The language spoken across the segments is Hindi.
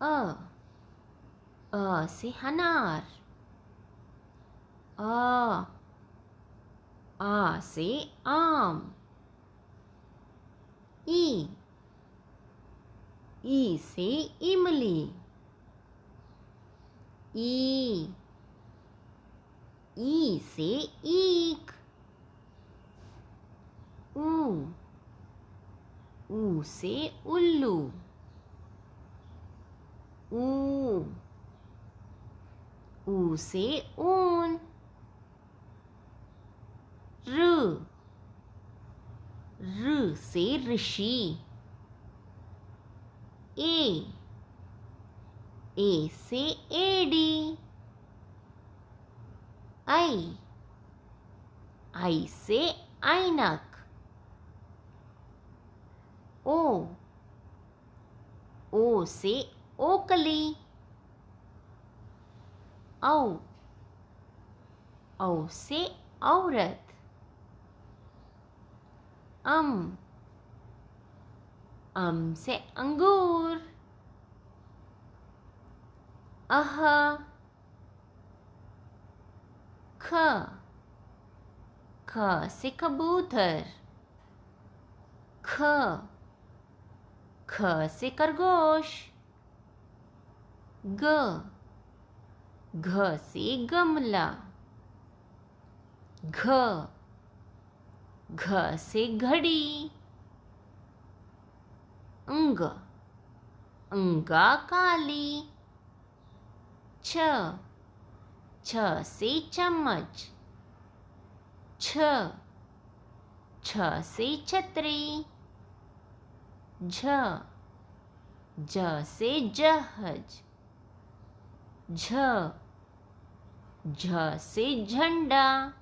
अ से अनार। आ से आम। ई से इमली। ई से ईख। ऊ से उल्लू। ऊ से ऊन। र से ऋषि। ए से एडी। आई से ऐनक। ओ से ओकली। औ से औरत। अम से अंगूर। अह ख से कबूतर। ख से खरगोश। घ से गमला। घ से घड़ी। अंगा काली। छ से चम्मच। छ से छतरी। झ से जहाज। झ से झंडा।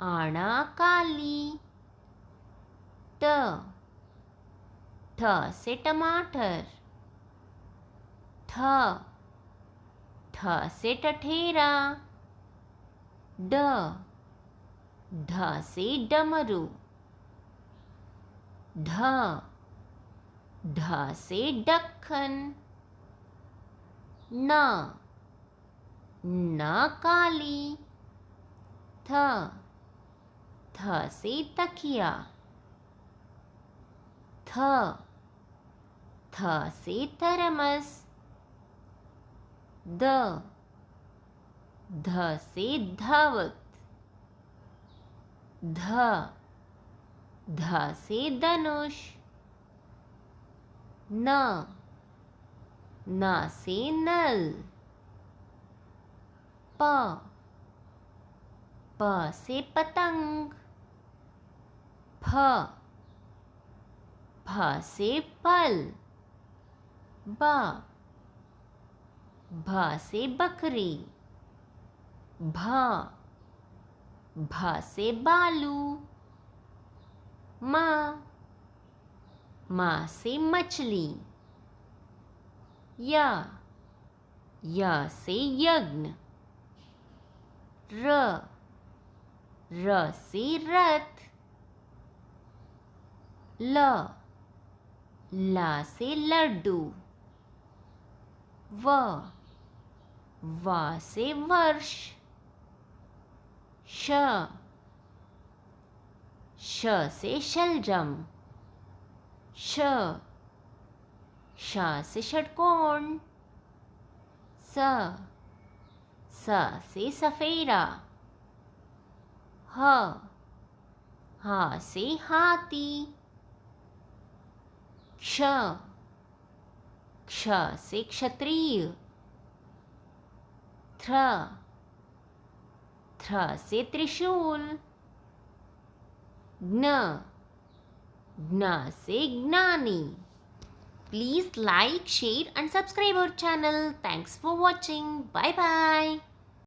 आना काली। ठ से टमाटर। ठ से टठेरा। ढ से डमरू। ढ से ढक्कन। न काली। थ से तकिया। थ से थर्मस। ध से धावत। ध से धनुष। न से नल। प से पतंग। फ से फल। भ से बकरी। भ से बालू। म से मछली। य से यज्ञ। र से रथ। ल से लड्डू। व से वर्ष। श से शलजम। श से षटकोण। स से सफेरा। ह से हाथी। क्ष से क्षत्रिय। थ से त्रिशूल। ज्ञ से ज्ञानी। Please like, share and subscribe our channel. Thanks for watching. Bye bye.